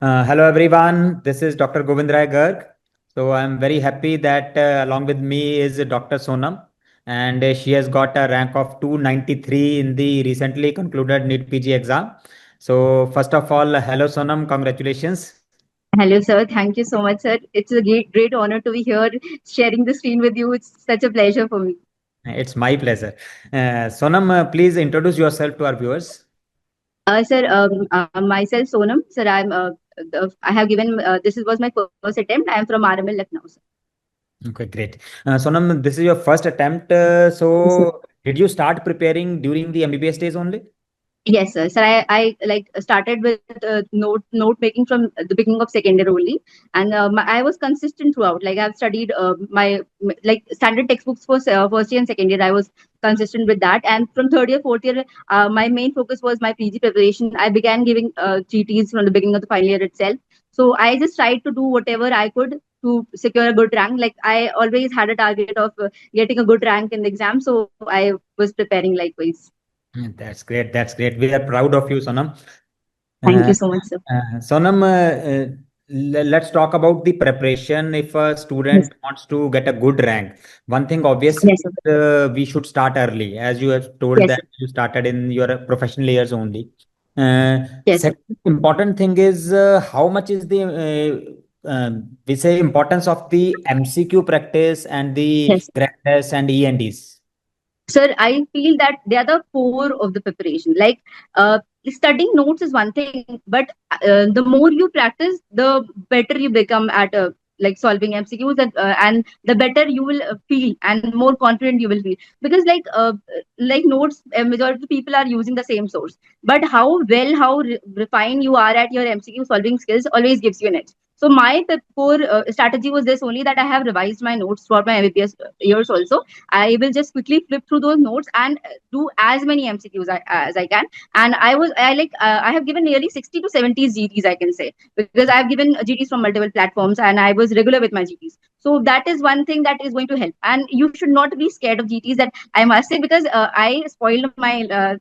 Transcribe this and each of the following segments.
Hello everyone, this is Dr. Gobind Rai Garg. So I'm very happy that along with me is Dr. Sonam, and she has got a rank of 293 in the recently concluded NEET PG exam. So first of all, hello Sonam, congratulations. Hello, sir. Thank you so much, sir. It's a great honor to be here sharing the screen with you. It's such a pleasure for me. It's my pleasure. Sonam, please introduce yourself to our viewers. Myself, Sonam. Sir, I have given, this was my first attempt. I am from RML Lucknow, sir. Okay, great. Sonam, this is your first attempt. Yes, sir. So did you start preparing during the MBBS days only? Yes, sir. Sir, I like started with note making from the beginning of second year only, and I was consistent throughout. Like I've studied like standard textbooks for first year and second year. I was consistent with that, and from third year, fourth year, my main focus was my PG preparation. I began giving GTs from the beginning of the final year itself. So I just tried to do whatever I could to secure a good rank. Like I always had a target of getting a good rank in the exam, so I was preparing likewise. That's great. That's great. We are proud of you, Sonam. Thank Uh, you so much, sir. Sonam, let's talk about the preparation. If a Yes. student wants to get a good rank, one thing obviously Yes, sir. we should start early, as you have told Yes, that sir. you started in your professional years only. Yes, sir. Second important thing is how much is the we say importance of the MCQ practice and the Yes. crack test and E&Ds. Sir, I feel that they are the core of the preparation. Like studying notes is one thing, but the more you practice, the better you become at like solving MCQs, and the better you will feel and more confident you will feel. Because like notes, majority of the people are using the same source, but how refined you are at your MCQ solving skills always gives you an edge. So my core strategy was this only, that I have revised my notes throughout my MBBS years also. I will just quickly flip through those notes and do as many MCQs as I can. And I have given nearly 60 to 70 GTs, I can say, because I have given GTs from multiple platforms and I was regular with my GTs. So that is one thing that is going to help. And you should not be scared of GTs, that I must say, because I spoiled my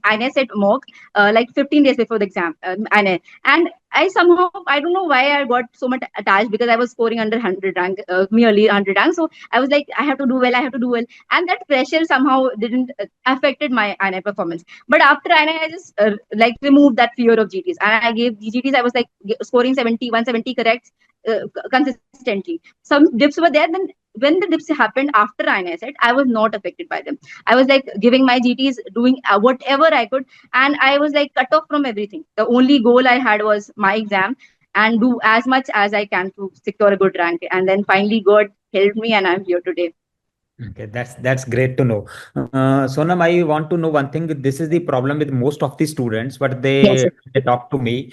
INS at mock like 15 days before the exam. And I somehow, I don't know why I got so much attached, because I was scoring under 100 rank, merely 100 rank. So I was like, I have to do well, I have to do well. And that pressure somehow didn't affected my INI performance. But after INI, I just like removed that fear of GTs. And I gave GTs, I was like scoring 70, 170 correct consistently. Some dips were there. Then when the dips happened after INI set, I was not affected by them. I was like giving my GTs, doing whatever I could. And I was like cut off from everything. The only goal I had was my exam and do as much as I can to secure a good rank. And then finally, God helped me, and I'm here today. Okay, that's great to know. Sonam, I want to know one thing. This is the problem with most of the students, but Yes, sir. they talk to me.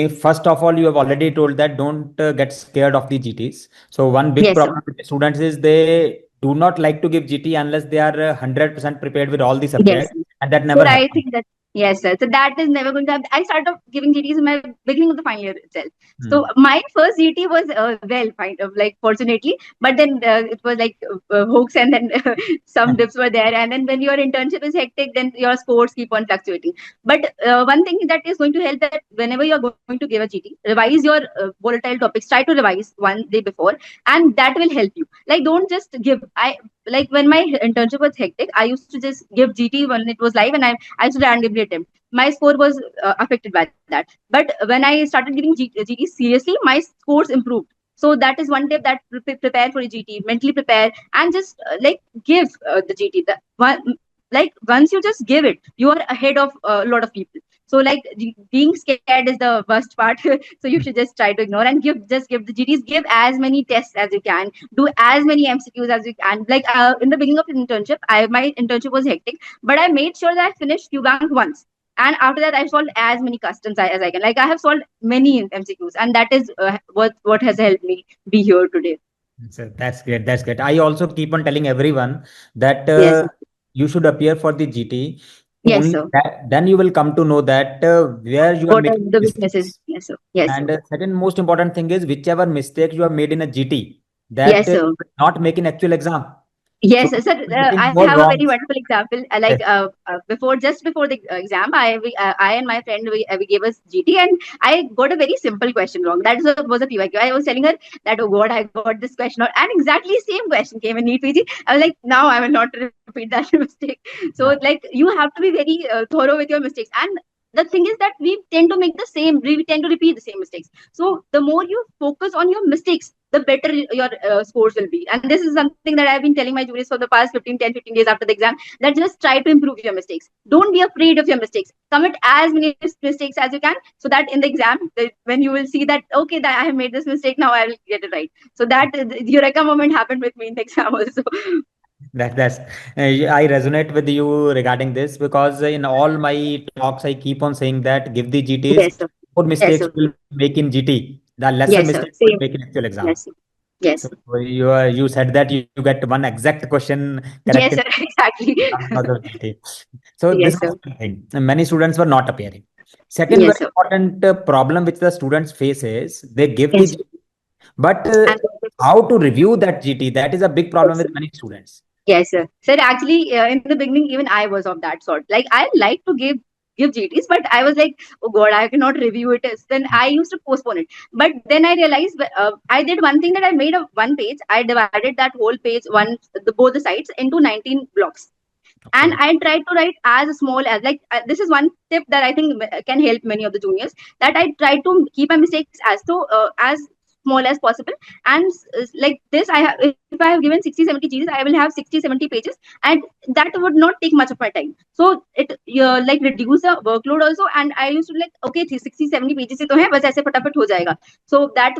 First of all, you have already told that don't get scared of the GTs. So one big Yes, sir. problem with the students is they do not like to give GT unless they are 100% prepared with all the Yes, subjects, sir. and that So never I happens. think that yes, sir. So that is never going to happen. I started off giving GTs in my beginning of the final year itself. So Hmm. my first GT was well, kind of like fortunately, but then it was like hooks, and then some dips were there. And then when your internship is hectic, then your scores keep on fluctuating. But one thing that is going to help, that whenever you are going to give a GT, revise your volatile topics. Try to revise one day before, and that will help you. Like don't just give. I like when my internship was hectic, I used to just give GT when it was live, and I used to randomly attempt. My score was affected by that. But when I started giving GT seriously, my scores improved. So that is one tip, that prepare for a GT, mentally prepare, and just like give the GT. The one, like once you just give it, you are ahead of a lot of people. So like being scared is the worst part. So you should just try to ignore and give the GTs. Give as many tests as you can, do as many MCQs as you can. Like in the beginning of the internship, my internship was hectic, but I made sure that I finished QBank once. And after that, I solved as many customs as I can. Like I have solved many MCQs, and that is what has helped me be here today. So that's great. That's great. I also keep on telling everyone that Yes, you should appear for the GT. yes, Only sir. that, then you will come to know that where you are What are making the weaknesses? mistakes. Yes, sir. Yes, sir. And second most important thing is whichever mistake you have made in a GT, that Yes, sir. not make in actual exam. Yes, So sir. getting I more have a very wrongs. wonderful example. Yes. Just before the exam, I and my friend we gave us GT, and I got a very simple question wrong. Was a PYQ. I was telling her that, oh God, I got this question wrong, and exactly same question came in NEET PG. I was like, now I will not repeat that mistake. So Yeah. like you have to be very thorough with your mistakes, and the thing is that we tend to repeat the same mistakes. So the more you focus on your mistakes, the better your scores will be. And this is something that I've been telling my juniors for the past 15 days after the exam, that just try to improve your mistakes. Don't be afraid of your mistakes. Commit as many mistakes as you can, so that in the exam, when you will see that, okay, that I have made this mistake, now I will get it right. So that eureka moment happened with me in the exam also. That's I resonate with you regarding this because in all my talks I keep on saying that give the GTs, Yes, sir. more Yes, mistakes sir. will make in GT, the lesser Yes, sir. mistakes will Same. make in actual exam. Yes, sir. Yes. So you said that you get one exact question correct Yes, in sir. Exactly. because of GT. So this Yes, was sir. one thing. Many students were not appearing. Second Yes, very sir. important problem which the students face is they give the Yes, sir. GT, but And how to review that GT, that is a big problem yes, with sir. many students. Yes, sir. Sir, actually, in the beginning, even I was of that sort. Like, I like to give GTs, but I was like, oh God, I cannot review it. Then I used to postpone it. But then I realized I did one thing, that I made a one page. I divided that whole page, both the sides, into 19 blocks. And Okay. I tried to write as small as, like, this is one tip that I think can help many of the juniors, that I try to keep my mistakes as small as possible. And like this, if I have given 60-70 GDs, I will have 60-70 pages, and that would not take much of my time. So it like reduce the workload also. And I used to like, okay, 60-70 pages से तो है, बस ऐसे फटाफट हो जाएगा. So that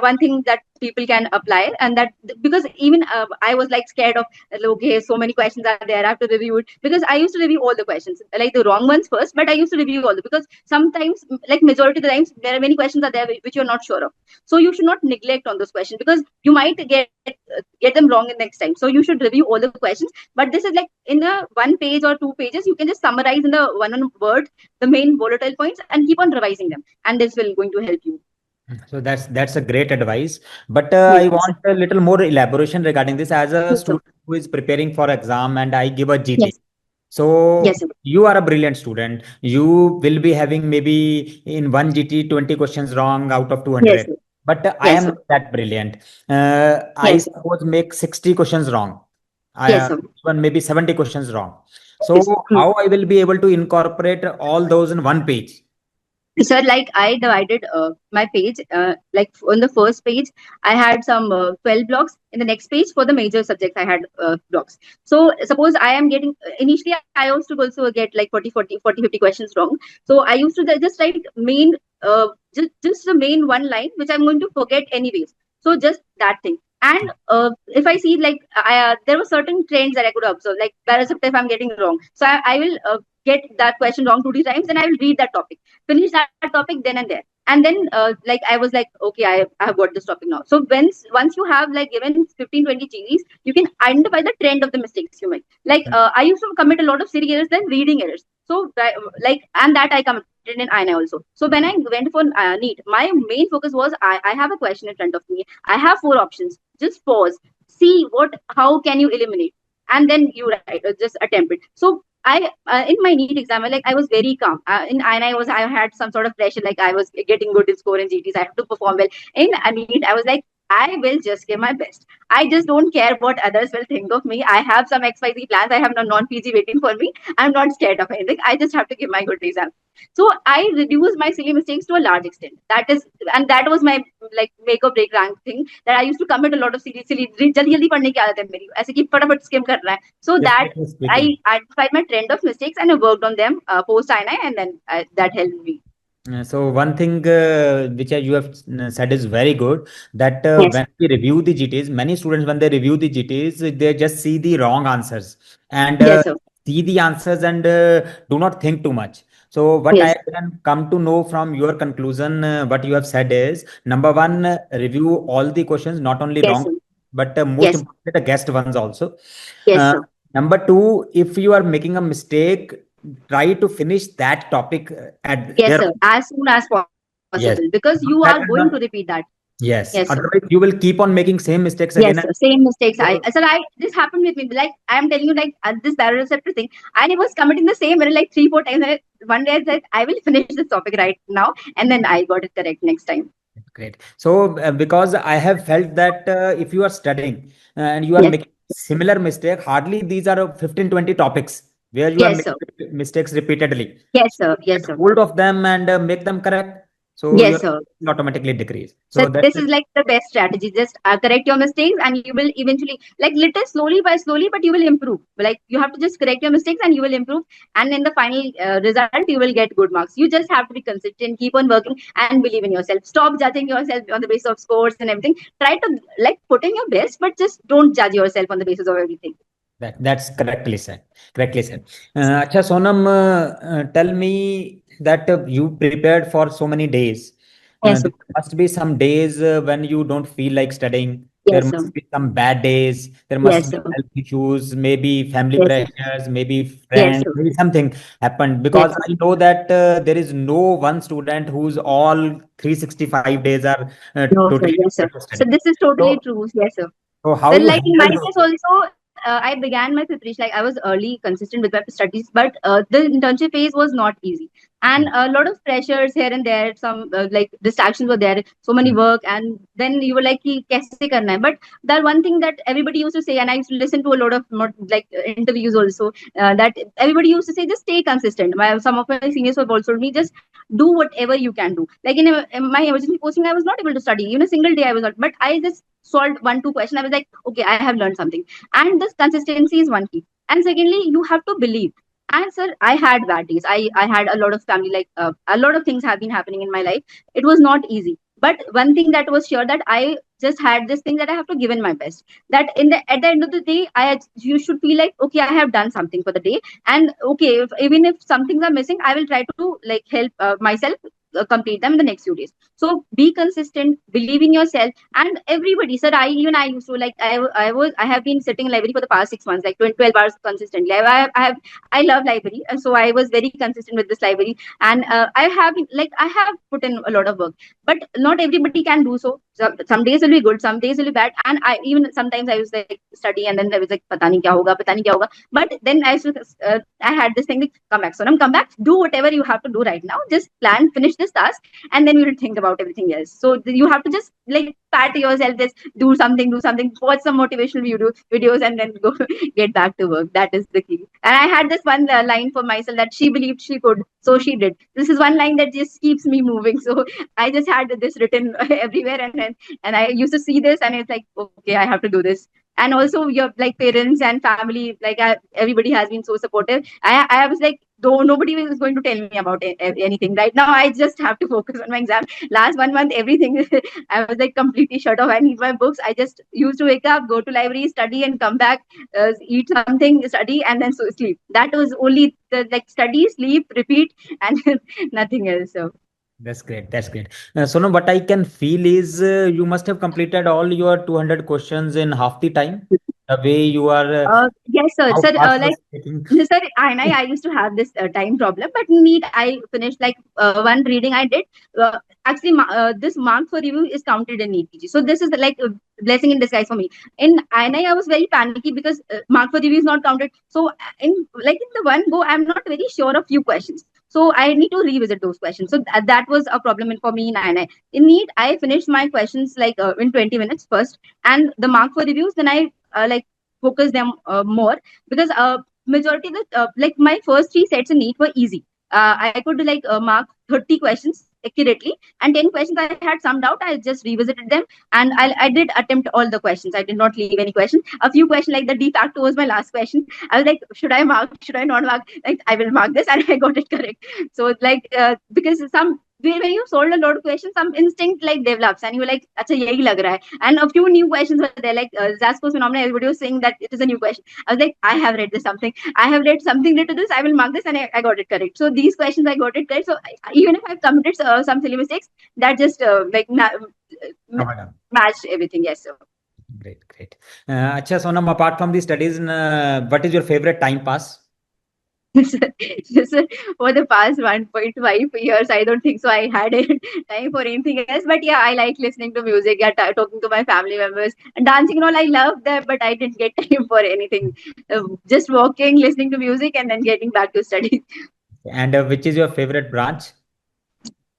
one thing that people can apply. And that, because even I was like scared of, okay, so many questions are there, I have to review it, because I used to review all the questions, like the wrong ones first, but I used to review all the, because sometimes, like majority of the times, there are many questions are there which you're not sure of. So you should not neglect on those questions, because you might get them wrong in next time. So you should review all the questions. But this is like in a one page or two pages, you can just summarize in the one word the main volatile points and keep on revising them, and this will going to help you. So that's a great advice. But I Yes, want a little more elaboration regarding this. As a yes, sir. student who is preparing for exam and I give a GT. Yes, yes, So sir. you are a brilliant student. You will be having maybe in one GT 20 questions wrong out of Yes, 200. sir. But I Yes, am sir. not that brilliant. I Yes, sir. suppose make 60 questions wrong. I Yes, sir. Even maybe 70 questions wrong. So Yes. how I will be able to incorporate all those in one page? So like I divided my page, like on the first page I had some 12 blocks. In the next page, for the major subjects, I had blocks. So suppose I am getting, initially I used to also get like 40, 50 questions wrong. So I used to just write main, just the main one line which I'm going to forget anyways. So just that thing. And if I see, like, there were certain trends that I could observe, like parasite, if I'm getting wrong, so I will get that question wrong 2 3 times, then I will read that topic, finish that topic then and there. And then like I was like, okay, I have got this topic now. So once you have like given 15-20 GVs, you can identify the trend of the mistakes you make. Like I used to commit a lot of silly errors, then reading errors. So like, and that I committed in INI also. So when I went for NEET, my main focus was, I have a question in front of me, I have four options, just pause, see how can you eliminate, and then you write, just attempt it. So I in my NEET exam, like I was very calm. In INI, I had some sort of pressure, like I was getting good in score in GTs. I have to perform well. In NEET, I was like, I will just give my best. I just don't care what others will think of me. I have some XYZ plans. I have no non-PG waiting for me. I'm not scared of anything. I just have to give my good exam. So I reduced my silly mistakes to a large extent. That was my like make or break rank thing, that I used to commit a lot of silly जल्दी जल्दी पढ़ने की आदत है मेरी, ऐसे कि फटाफट स्किम करना है. So that Definitely I speaking. identified my trend of mistakes and I worked on them post INI, and then that helped me. So one thing which you have said is very good that Yes, when we review the GTs, many students when they review the GTs, they just see the wrong answers and yes, sir. see the answers and do not think too much. So what I Yes, can come to know from your conclusion, what you have said is number one, review all the questions, not only yes, wrong, sir. but most Yes, importantly, the guessed ones also. yes, Uh, sir. Number two, if you are making a mistake, try to finish that topic at Yes, there. sir. As soon as possible, Yes. because you One are second, going to one, repeat that. Yes. Yes, sir. Otherwise, you will keep on making same mistakes Yes, again. sir. Same mistakes. So, I this happened with me. Like I am telling you, like this baroreceptor thing, I was committing the same error like 3, 4 times. And one day I said, I will finish this topic right now, and then I got it correct next time. great. So, because I have felt that if you are studying and you are Yes, making similar mistake, hardly these are 15, 20 topics where you are yes, sir. making mistakes repeatedly. Yes, So, sir. Yes, get sir. hold of them and make them correct. So, Yes, your sir. automatically decrease. So So, that's this is like the best strategy. Just correct your mistakes, and you will eventually, like little slowly by slowly, but you will improve. Like you have to just correct your mistakes, and you will improve. And in the final result, you will get good marks. You just have to be consistent, keep on working, and believe in yourself. Stop judging yourself on the basis of scores and everything. Try to like put in your best, but just don't judge yourself on the basis of everything. that's correctly said. Correctly said. Acha Sonam, tell me that you prepared for so many days. Yes, sir. There must be some days when you don't feel like studying. There Yes, sir. must be some bad days. There Yes, must be sir. health issues, maybe family Yes, sir. pressures, maybe Yes, friends, sir. maybe something happened. Yes, Because sir. I know that there is no one student whose all 365 days are No, sir. totally Yes, sir. devoted to So study. this is totally So, true. Yes, sir. so how So, you like in my handle those case days? also, I began my preparation. Like I was early, consistent with my studies, but the internship phase was not easy, and Mm, a lot of pressures here and there. Some like distractions were there, so many mm, work, and then you were like, "Ki, kaise karna hai?" But that one thing that everybody used to say, and I used to listen to a lot of like interviews also, that everybody used to say, just stay consistent. Some of my seniors have also told me, just do whatever you can do. Like in my emergency posting, I was not able to study. Even a single day I was not, but I just solved 1, 2 question. I was like, okay, I have learned something. And this consistency is one key. And secondly, you have to believe. And sir, I had bad days. I had a lot of family, like a lot of things have been happening in my life. It was not easy. But one thing that was sure, that I just had this thing that I have to give in my best. That in the at the end of the day, you should feel like, okay, I have done something for the day. And okay, even if some things are missing, I will try to like help myself complete them in the next few days. So be consistent, believe in yourself, and everybody, sir. I used to like I have been sitting in library for the past 6 months, like 12 hours consistently. I love library, and so I was very consistent with this library, and I have put in a lot of work, but not everybody can do so. Some days will be good, some days will be bad, and I even sometimes I was like study, and then I was like, pata nahi kya hoga. But then I had this thing like, come back, Sonam, come back, do whatever you have to do right now. Just plan, finish this task, and then we will think about everything else. So you have to just like pat yourself, just do something, watch some motivational videos, and then go get back to work. That is the key. And I had this one line for myself, that she believed she could, so she did. This is one line that just keeps me moving. So I just had this written everywhere, and I used to see this, and it's like, okay, I have to do this. And also your like parents and family, like everybody has been so supportive. I was like, though nobody is going to tell me about anything right now, I just have to focus on my exam. Last 1 month, everything I was like completely shut off. I need my books. I just used to wake up, go to library, study, and come back, eat something, study, and then so sleep. That was only the like study, sleep, repeat, and nothing else. So That's great. That's great. Sonam, what I can feel is you must have completed all your 200 questions in half the time. The way you are, yes, sir. how Sir, fast you are like speaking. sir, I used to have this time problem, but NEET I finished like one reading I did. Actually, this mark for review is counted in NEET PG. So this is like a blessing in disguise for me. In INI, I was very panicky because mark for review is not counted. So in the one go, I'm not very sure of few questions. So I need to revisit those questions. So that was a problem for me in INI. In NEET, I finished my questions like in 20 minutes first, and the mark for reviews, then I like focus them more, because majority of the like my first three sets in NEET were easy. I could like mark 30 questions accurately, and 10 questions I had some doubt. I just revisited them, and I did attempt all the questions. I did not leave any question. A few questions like the de facto was my last question. I was like, should I mark? Should I not mark? Like I will mark this, and I got it correct. So like because some when you solve a lot of questions, some instinct like develops, and you're like, "Acha, yahi lag raha hai." And a few new questions were there, like Zasco's phenomenon. Everybody was saying that it is a new question. I was like, I have read this something. I have read something related to this. I will mark this, and I got it correct. So these questions I got it correct. So even if I've committed some silly mistakes, that just matched everything. Yes, sir. Great, great. Acha Sonam, apart from the studies, what is your favorite time pass? Sir, for the past 1.5 years, I don't think so. I had time for anything else. But yeah, I like listening to music, yeah, talking to my family members, and dancing and all. I love that, but I didn't get time for anything. Just walking, listening to music, and then getting back to studies. And which is your favorite branch?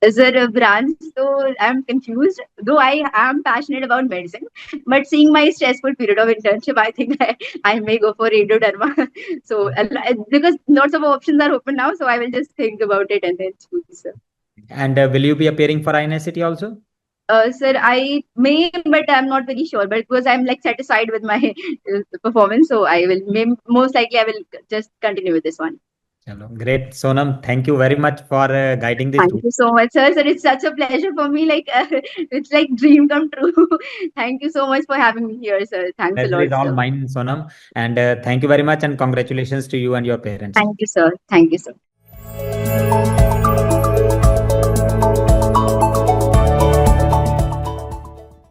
Is there a branch? So I'm confused. Though I am passionate about medicine, but seeing my stressful period of internship, I think I may go for radio dharma. So because lots of options are open now, so I will just think about it and then choose. And will you be appearing for INICT also? Sir, I may, but I'm not very sure. But because I'm like satisfied with my performance, so I will. Most likely, I will just continue with this one. Chalo, great. Sonam, thank you very much for guiding this. Thank you so much, sir. Sir, it's such a pleasure for me. Like it's like dream come true. Thank you so much for having me here, sir. Thanks a Pleasure lot, is all sir. mine, Sonam. And thank you very much, and congratulations to you and your parents. Thank you, sir. Thank you, sir.